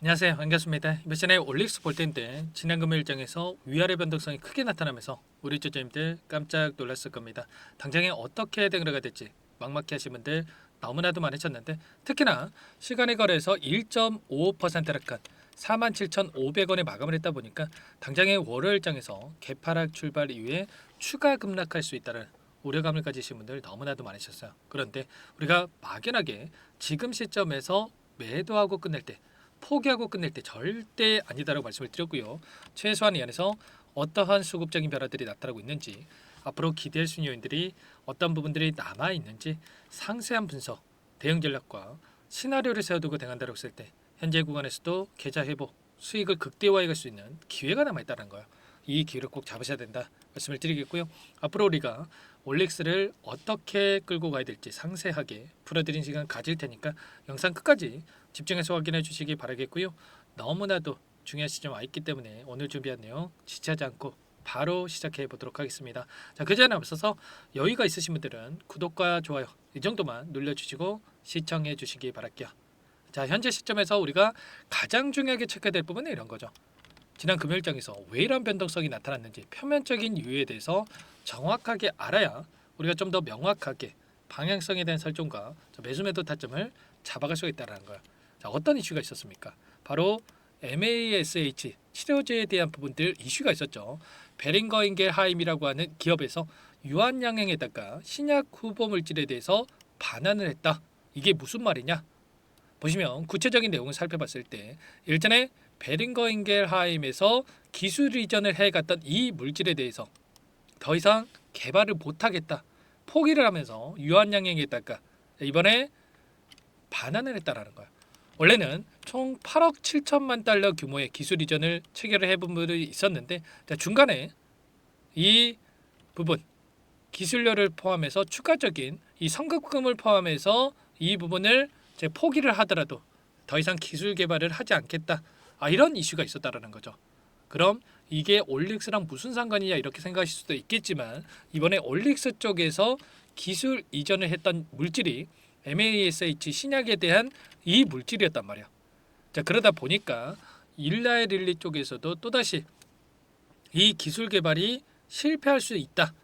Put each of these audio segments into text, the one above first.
안녕하세요. 반갑습니다. 이번 시간에 올릭스 볼 때인데 지난 금요일 장에서 위아래 변동성이 크게 나타나면서 우리 투자님들 깜짝 놀랐을 겁니다. 당장에 어떻게 대응을 될지 막막해 하신 분들 너무나도 많으셨는데 특히나 시간의 거래에서 1.55% 하락한 47,500원에 마감을 했다 보니까 당장의 월요일 장에서 개파락 출발 이후에 추가 급락할 수 있다는 우려감을 가지신 분들 너무나도 많으셨어요. 그런데 우리가 막연하게 지금 시점에서 매도하고 끝낼 때 포기하고 끝낼 때 절대 아니다라고 말씀을 드렸고요. 최소한 이 안에서 어떠한 수급적인 변화들이 나타나고 있는지, 앞으로 기대할 수 있는 요인들이 어떤 부분들이 남아 있는지 상세한 분석, 대응 전략과 시나리오를 세워두고 대응한다고 했을 때 현재 구간에서도 계좌 회복, 수익을 극대화해 갈 수 있는 기회가 남아 있다는 거예요. 이 기회를 꼭 잡으셔야 된다 말씀을 드리겠고요. 앞으로 우리가 올릭스를 어떻게 끌고 가야 될지 상세하게 풀어드린 시간 가질 테니까 영상 끝까지 집중해서 확인해 주시기 바라겠고요. 너무나도 중요한 시점 와 있기 때문에 오늘 준비한 내용 지체하지 않고 바로 시작해 보도록 하겠습니다. 자, 그 전에 앞서서 여유가 있으신 분들은 구독과 좋아요 이 정도만 눌러주시고 시청해 주시기 바랄게요. 자, 현재 시점에서 우리가 가장 중요하게 체크해야 될 부분은 이런 거죠. 지난 금요일장에서 왜 이런 변동성이 나타났는지 표면적인 이유에 대해서 정확하게 알아야 우리가 좀 더 명확하게 방향성에 대한 설정과 매수매도 타점을 잡아갈 수가 있다는 거예요. 자, 어떤 이슈가 있었습니까? 바로 MASH 치료제에 대한 부분들 이슈가 있었죠. 베링거 인겔하임이라고 하는 기업에서 유한양행에다가 신약 후보 물질에 대해서 반환을 했다. 이게 무슨 말이냐? 보시면 구체적인 내용을 살펴봤을 때 일전에 베링거 인겔하임에서 기술 이전을 해갔던 이 물질에 대해서 더 이상 개발을 못하겠다 포기를 하면서 유한양행에다가 이번에 반환을 했다라는 거야. 원래는 총 8억 7천만 달러 규모의 기술 이전을 체결을 해본 분이 있었는데 중간에 이 부분 기술료를 포함해서 추가적인 이 성급금을 포함해서 이 부분을 포기를 하더라도 더 이상 기술 개발을 하지 않겠다. 이런 이슈가 있었다라는 거죠. 그럼 이게 올릭스랑 무슨 상관이냐 이렇게 생각하실 수도 있겠지만 이번에 올릭스 쪽에서 기술 이전을 했던 물질이 MASH 신약에 대한 이 물질이었단 말이야. 자, 그러다 보니까 일라의 릴리 쪽에서도 또다시 이 기술 개발이 실패할 수 있다.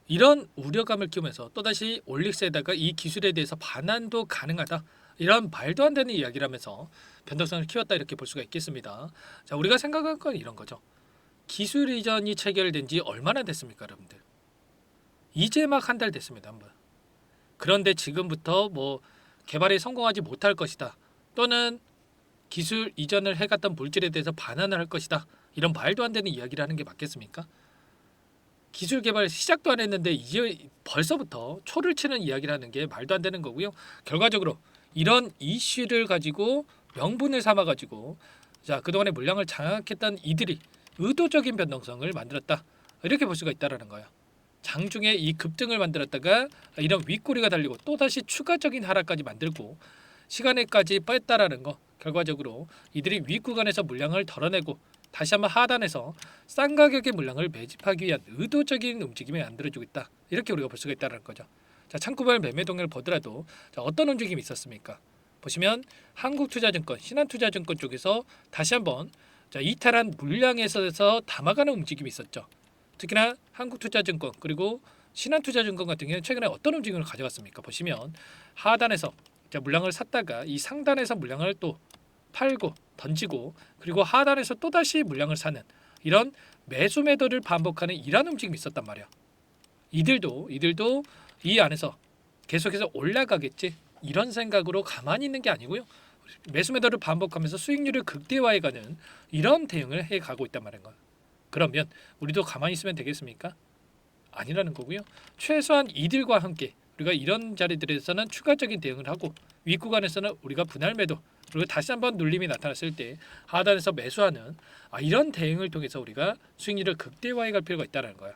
이런 우려감을 키우면서 또다시 올릭스에다가 이 기술에 대해서 반환도 가능하다. 이런 말도 안 되는 이야기를 하면서 변동성을 키웠다 이렇게 볼 수가 있겠습니다. 자, 우리가 생각한 건 이런 거죠. 기술 이전이 체결된 지 얼마나 됐습니까, 여러분들? 이제 막 한 달 됐습니다, 한번. 그런데 지금부터 뭐 개발에 성공하지 못할 것이다. 또는 기술 이전을 해갔던 물질에 대해서 반환을 할 것이다. 이런 말도 안 되는 이야기를 하는 게 맞겠습니까? 기술 개발 시작도 안 했는데 이제 벌써부터 초를 치는 이야기를 하는 게 말도 안 되는 거고요. 결과적으로 이런 이슈를 가지고 명분을 삼아 가지고 자, 그동안의 물량을 장악했던 이들이 의도적인 변동성을 만들었다. 이렇게 볼 수가 있다라는 거예요. 장중에 이 급등을 만들었다가 이런 윗꼬리가 달리고 또다시 추가적인 하락까지 만들고 시간에까지 뺐다라는 거. 결과적으로 이들이 윗구간에서 물량을 덜어내고 다시 한번 하단에서 싼 가격의 물량을 매집하기 위한 의도적인 움직임이 만들어지고 있다. 이렇게 우리가 볼 수가 있다는 거죠. 자, 창구별 매매 동향을 보더라도 자, 어떤 움직임이 있었습니까? 보시면 한국투자증권, 신한투자증권 쪽에서 다시 한번 자, 이탈한 물량에서 담아가는 움직임이 있었죠. 특히나 한국투자증권 그리고 신한투자증권 같은 경우는 최근에 어떤 움직임을 가져갔습니까? 보시면 하단에서 자, 물량을 샀다가 이 상단에서 물량을 또 팔고 던지고 그리고 하단에서 또다시 물량을 사는 이런 매수 매도를 반복하는 이런 움직임이 있었단 말이야. 이들도 이 안에서 계속해서 올라가겠지 이런 생각으로 가만히 있는 게 아니고요. 매수 매도를 반복하면서 수익률을 극대화해가는 이런 대응을 해가고 있단 말인 거야. 그러면 우리도 가만히 있으면 되겠습니까? 아니라는 거고요. 최소한 이들과 함께 우리가 이런 자리들에서는 추가적인 대응을 하고 윗구간에서는 우리가 분할 매도 그리고 다시 한번 눌림이 나타났을 때 하단에서 매수하는 이런 대응을 통해서 우리가 수익률을 극대화해 갈 필요가 있다는 거야.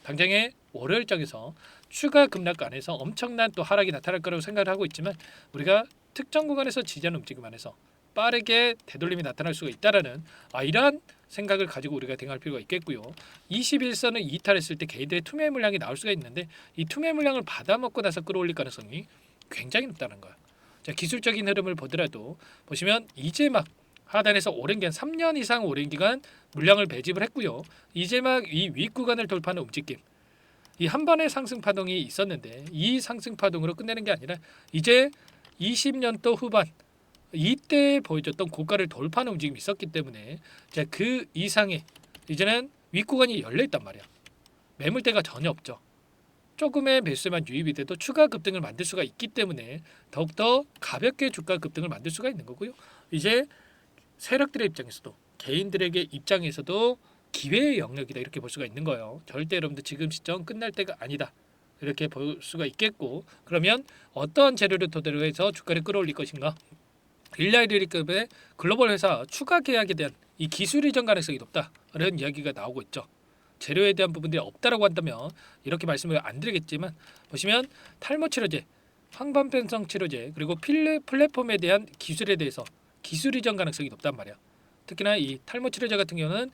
당장의 월요일장에서 추가 급락 안에서 엄청난 또 하락이 나타날 거라고 생각을 하고 있지만 우리가 특정 구간에서 지지하는 움직임 안에서 빠르게 되돌림이 나타날 수가 있다라는 이러한 생각을 가지고 우리가 대응할 필요가 있겠고요. 21선을 이탈했을 때 개인들의 투매 물량이 나올 수가 있는데 이 투매 물량을 받아먹고 나서 끌어올릴 가능성이 굉장히 높다는 거야. 자, 기술적인 흐름을 보더라도 보시면 이제 막 하단에서 오랜 기간 3년 이상 오랜 기간 물량을 매집을 했고요. 이제 막 이 윗구간을 돌파하는 움직임. 이 한 번의 상승 파동이 있었는데 이 상승 파동으로 끝내는 게 아니라 이제 20년도 후반 이때 보여줬던 고가를 돌파하는 움직임이 있었기 때문에 그 이상의 이제는 윗구간이 열려 있단 말이야. 매물대가 전혀 없죠. 조금의 매수만 유입이 돼도 추가 급등을 만들 수가 있기 때문에 더욱더 가볍게 주가 급등을 만들 수가 있는 거고요. 이제 세력들의 입장에서도 개인들에게 입장에서도 기회의 영역이다 이렇게 볼 수가 있는 거예요. 절대 여러분들 지금 시점 끝날 때가 아니다 이렇게 볼 수가 있겠고, 그러면 어떤 재료를 토대로 해서 주가를 끌어올릴 것인가? 일라이리급의 글로벌 회사 추가 계약에 대한 이 기술 이전 가능성이 높다라는 이야기가 나오고 있죠. 재료에 대한 부분들이 없다라고 한다면 이렇게 말씀을 안 드리겠지만, 보시면 탈모 치료제, 황반변성 치료제, 그리고 플랫폼에 대한 기술에 대해서 기술 이전 가능성이 높단 말이야. 특히나 이 탈모 치료제 같은 경우는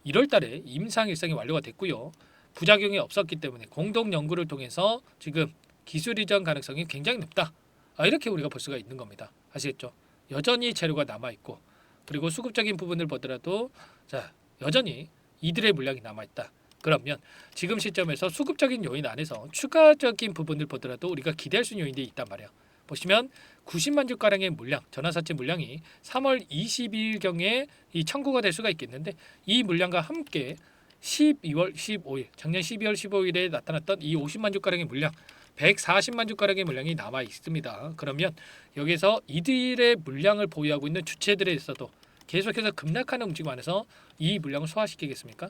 1월 달에 임상 일상이 완료가 됐고요. 부작용이 없었기 때문에 공동 연구를 통해서 지금 기술 이전 가능성이 굉장히 높다. 이렇게 우리가 볼 수가 있는 겁니다. 아시겠죠? 여전히 재료가 남아 있고, 그리고 수급적인 부분을 보더라도 여전히 이들의 물량이 남아 있다. 그러면 지금 시점에서 수급적인 요인 안에서 추가적인 부분을 보더라도 우리가 기대할 수 있는 요인들이 있단 말이야. 보시면 90만 주 가량의 물량, 전환사채 물량이 3월 22일 경에 이 청구가 될 수가 있겠는데, 이 물량과 함께 12월 15일, 작년 12월 15일에 나타났던 이 50만 주 가량의 물량, 140만 주 가량의 물량이 남아 있습니다. 그러면 여기서 이들의 물량을 보유하고 있는 주체들에 있어도 계속해서 급락하는 움직임 안에서 이 물량을 소화시키겠습니까?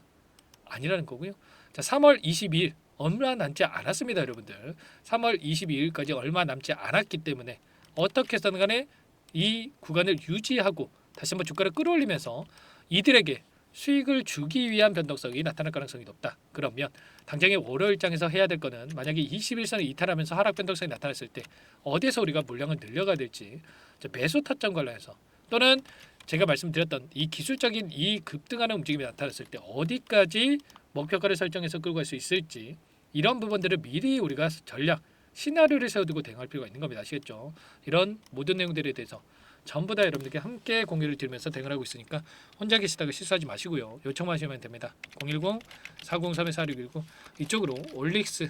아니라는 거고요. 3월 22일 얼마 남지 않았습니다, 여러분들. 3월 22일까지 얼마 남지 않았기 때문에 어떻게 해서든 간에 이 구간을 유지하고 다시 한번 주가를 끌어올리면서 이들에게 수익을 주기 위한 변동성이 나타날 가능성이 높다. 그러면 당장의 월요일장에서 해야 될 거는, 만약에 21선을 이탈하면서 하락 변동성이 나타났을 때 어디에서 우리가 물량을 늘려가야 될지, 매수 타점 관련해서, 또는 제가 말씀드렸던 이 기술적인 이 급등하는 움직임이 나타났을 때 어디까지 목표가를 설정해서 끌고 갈 수 있을지, 이런 부분들을 미리 우리가 전략, 시나리오를 세워두고 대응할 필요가 있는 겁니다. 아시겠죠? 이런 모든 내용들에 대해서 전부 다 여러분들께 함께 공유를 드리면서 대응을 하고 있으니까 혼자 계시다가 실수하지 마시고요. 요청만 하시면 됩니다. 010-403-4619 이쪽으로 올릭스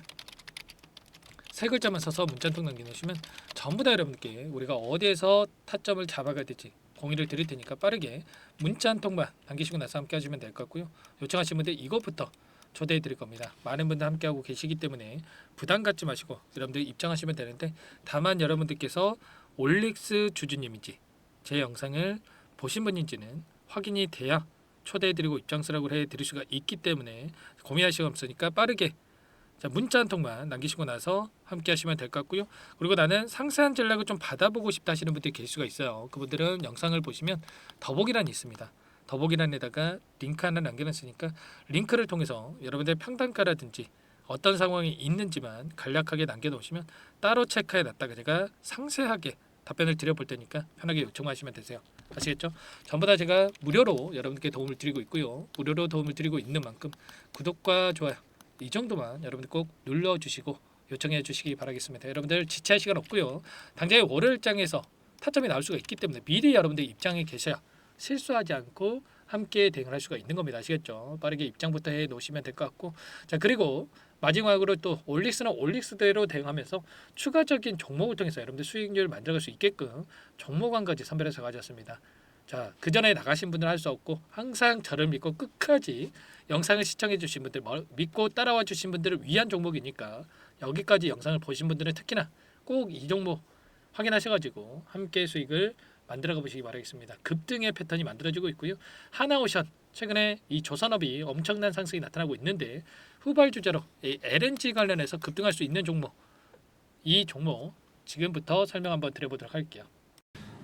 세 글자만 써서 문자 한 통 남겨놓으시면 전부 다 여러분께 우리가 어디에서 타점을 잡아가야 될지 공유를 드릴 테니까 빠르게 문자 한 통만 남기시고 나서 함께 하시면 될 것 같고요. 요청하신 분들 이것부터 초대해 드릴 겁니다. 많은 분들 함께하고 계시기 때문에 부담 갖지 마시고 여러분들 입장하시면 되는데, 다만 여러분들께서 올릭스 주주님인지 제 영상을 보신 분인지는 확인이 돼야 초대해 드리고 입장 수락을 해 드릴 수가 있기 때문에 고민할 시간 없으니까 빠르게 문자 한 통만 남기시고 나서 함께 하시면 될 것 같고요. 그리고 나는 상세한 전략을 좀 받아보고 싶다 하시는 분들이 계실 수가 있어요. 그분들은 영상을 보시면 더보기란이 있습니다. 더보기란에다가 링크 하나 남겨놨으니까 링크를 통해서 여러분들의 평단가라든지 어떤 상황이 있는지만 간략하게 남겨놓으시면 따로 체크해 놨다가 제가 상세하게 답변을 드려볼 테니까 편하게 요청하시면 되세요. 아시겠죠? 전부 다 제가 무료로 여러분들께 도움을 드리고 있고요. 무료로 도움을 드리고 있는 만큼 구독과 좋아요 이 정도만 여러분들 꼭 눌러주시고 요청해 주시기 바라겠습니다. 여러분들 지체할 시간 없고요. 당장의 월요일장에서 타점이 나올 수가 있기 때문에 미리 여러분들 입장에 계셔야 실수하지 않고 함께 대응을 할 수가 있는 겁니다. 아시겠죠? 빠르게 입장부터 해 놓으시면 될 것 같고, 그리고 마지막으로 또 올릭스는 올릭스대로 대응하면서 추가적인 종목을 통해서 여러분들 수익률을 만들어갈 수 있게끔 종목 한 가지 선별해서 가져왔습니다. 그 전에 나가신 분들은 할 수 없고 항상 저를 믿고 끝까지 영상을 시청해 주신 분들, 믿고 따라와 주신 분들을 위한 종목이니까 여기까지 영상을 보신 분들은 특히나 꼭 이 종목 확인하셔가지고 함께 수익을 만들어가 보시기 바라겠습니다. 급등의 패턴이 만들어지고 있고요. 하나오션 최근에 이 조선업이 엄청난 상승이 나타나고 있는데 후발주자로 이 LNG 관련해서 급등할 수 있는 종목, 이 종목 지금부터 설명 한번 드려보도록 할게요.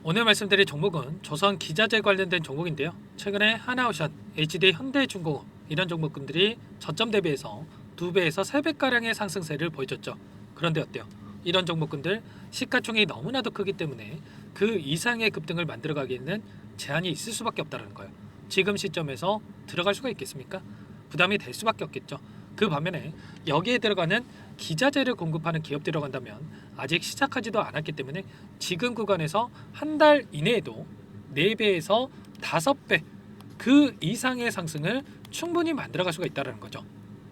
오늘 말씀드릴 종목은 조선 기자재 관련된 종목인데요. 최근에 하나오션, HD 현대중공업 이런 종목군들이 저점 대비해서 2배에서 3배가량의 상승세를 보여줬죠. 그런데 어때요? 이런 종목군들 시가총액이 너무나도 크기 때문에 그 이상의 급등을 만들어가기에는 제한이 있을 수밖에 없다는 거예요. 지금 시점에서 들어갈 수가 있겠습니까? 부담이 될 수밖에 없겠죠. 그 반면에 여기에 들어가는 기자재를 공급하는 기업들이 들어간다면 아직 시작하지도 않았기 때문에 지금 구간에서 한 달 이내에도 4배에서 5배 그 이상의 상승을 충분히 만들어갈 수가 있다는 거죠.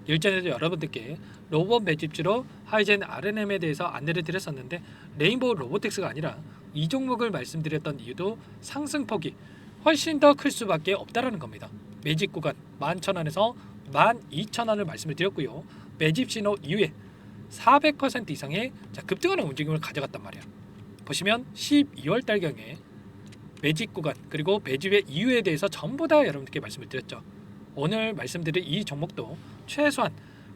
일전에도 여러분들께 로봇 매집주로 하이젠 R&M에 대해서 안내를 드렸었는데 레인보우 로보틱스가 아니라 이 종목을 말씀드렸던 이유도 상승폭이 훨씬 더 클 수밖에 없다라는 겁니다. 매집 구간 11,000원에서 12,000원을 말씀을 드렸고요. 매집 신호 이후에 400% 이상의 급등하는 움직임을 가져갔단 말이야. 보시면 12월 달경에 매집 구간 그리고 매집의 이유에 대해서 전부 다 여러분들께 말씀을 드렸죠. 오늘 말씀드린 이 종목도 최소한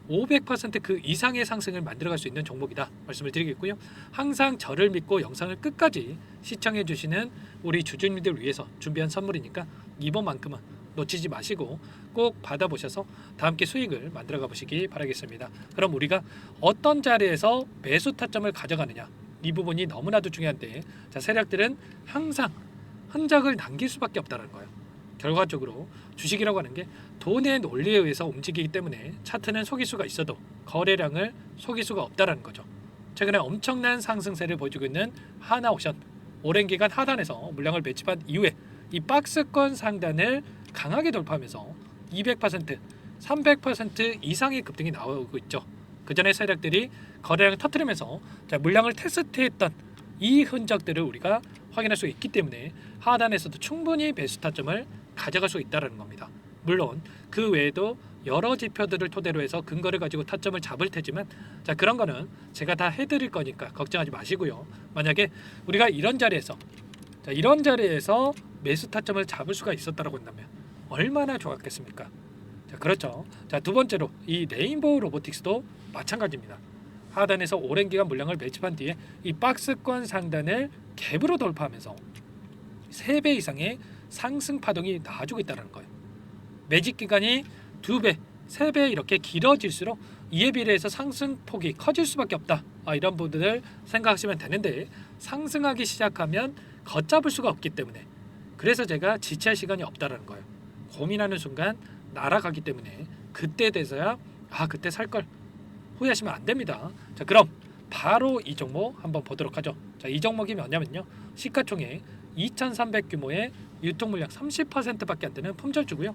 500%그 이상의 상승을 만들어갈 수 있는 종목이다 말씀을 드리겠고요. 항상 저를 믿고 영상을 끝까지 시청해 주시는 우리 주주님들 위해서 준비한 선물이니까 이번만큼은 놓치지 마시고 꼭 받아보셔서 다 함께 수익을 만들어가 보시기 바라겠습니다. 그럼 우리가 어떤 자리에서 매수 타점을 가져가느냐 이 부분이 너무나도 중요한데 세력들은 항상 흔적을 남길 수밖에 없다는 거예요. 결과적으로 주식이라고 하는 게 돈의 논리에 의해서 움직이기 때문에 차트는 속일 수가 있어도 거래량을 속일 수가 없다는 거죠. 최근에 엄청난 상승세를 보여주고 있는 하나오션 오랜 기간 하단에서 물량을 매집한 이후에 이 박스권 상단을 강하게 돌파하면서 200%, 300% 이상의 급등이 나오고 있죠. 그 전에 세력들이 거래량을 터뜨리면서 물량을 테스트했던 이 흔적들을 우리가 확인할 수 있기 때문에 하단에서도 충분히 매수 타점을 가져갈 수 있다는 겁니다. 물론 그 외에도 여러 지표들을 토대로 해서 근거를 가지고 타점을 잡을 테지만 그런 거는 제가 다 해드릴 거니까 걱정하지 마시고요. 만약에 우리가 이런 자리에서 매수 타점을 잡을 수가 있었다고 한다면 얼마나 좋았겠습니까? 그렇죠. 두 번째로 이 레인보우 로보틱스도 마찬가지입니다. 하단에서 오랜 기간 물량을 매집한 뒤에 이 박스권 상단을 갭으로 돌파하면서 3배 이상의 상승 파동이 나와주고 있다는 거예요. 매집 기간이 2배, 3배 이렇게 길어질수록 이에 비례해서 상승폭이 커질 수밖에 없다. 이런 부분을 생각하시면 되는데 상승하기 시작하면 걷잡을 수가 없기 때문에 그래서 제가 지체할 시간이 없다는 거예요. 고민하는 순간 날아가기 때문에 그때 돼서야 그때 살 걸 후회하시면 안 됩니다. 그럼 바로 이 종목 한번 보도록 하죠. 이 종목이 뭐냐면요. 시가총액 2,300 규모의 유통 물량 30%밖에 안 되는 품절주고요.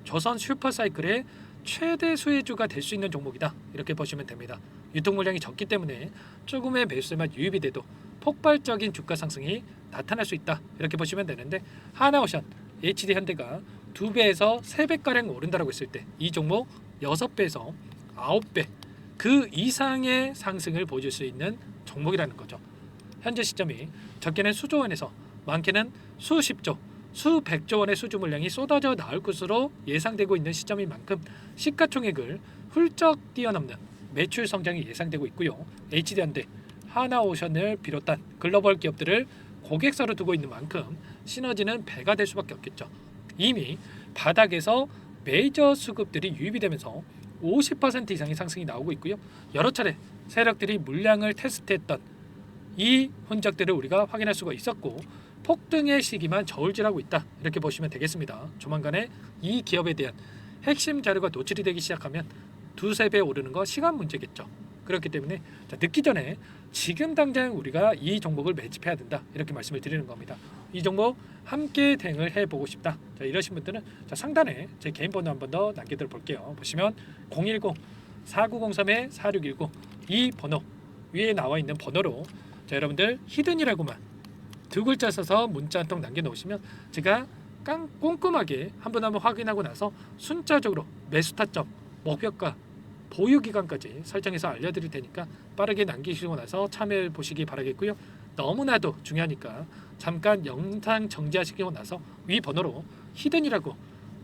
조선 슈퍼사이클의 최대 수혜주가 될 수 있는 종목이다. 이렇게 보시면 됩니다. 유통 물량이 적기 때문에 조금의 매수세만 유입이 돼도 폭발적인 주가 상승이 나타날 수 있다. 이렇게 보시면 되는데 하나오션, HD현대가 2배에서 3배가량 오른다라고 했을 때 이 종목 6배에서 9배 그 이상의 상승을 보여줄 수 있는 종목이라는 거죠. 현재 시점이 적게는 수조 원에서 많게는 수십조, 수백조 원의 수주 물량이 쏟아져 나올 것으로 예상되고 있는 시점인 만큼 시가총액을 훌쩍 뛰어넘는 매출 성장이 예상되고 있고요. HD현대, 하나오션을 비롯한 글로벌 기업들을 고객사로 두고 있는 만큼 시너지는 배가 될 수밖에 없겠죠. 이미 바닥에서 메이저 수급들이 유입이 되면서 50% 이상의 상승이 나오고 있고요. 여러 차례 세력들이 물량을 테스트했던 이 흔적들을 우리가 확인할 수가 있었고 폭등의 시기만 저울질하고 있다. 이렇게 보시면 되겠습니다. 조만간에 이 기업에 대한 핵심 자료가 노출이 되기 시작하면 2-3배 오르는 거 시간 문제겠죠. 그렇기 때문에 늦기 전에 지금 당장 우리가 이 종목을 매집해야 된다. 이렇게 말씀을 드리는 겁니다. 이 종목 함께 대응을 해보고 싶다. 이러신 분들은 상단에 제 개인 번호 한 번 더 남겨드려 볼게요. 보시면 010-4903-4619 이 번호 위에 나와 있는 번호로 여러분들 히든이라고만 2글자 써서 문자 한 통 남겨놓으시면 제가 꼼꼼하게 한 번 확인하고 나서 순차적으로 매수 타점, 목표가, 보유 기간까지 설정해서 알려드릴 테니까 빠르게 남기시고 나서 참여해 보시기 바라겠고요. 너무나도 중요하니까 잠깐 영상 정지하시고 나서 위 번호로 히든이라고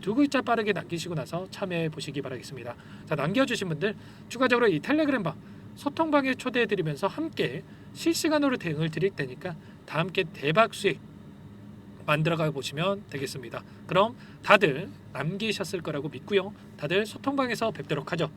2글자 빠르게 남기시고 나서 참여해 보시기 바라겠습니다. 남겨주신 분들 추가적으로 이 텔레그램방 소통방에 초대해 드리면서 함께 실시간으로 대응을 드릴 테니까 다 함께 대박 수익 만들어가 보시면 되겠습니다. 그럼 다들 남기셨을 거라고 믿고요. 다들 소통방에서 뵙도록 하죠.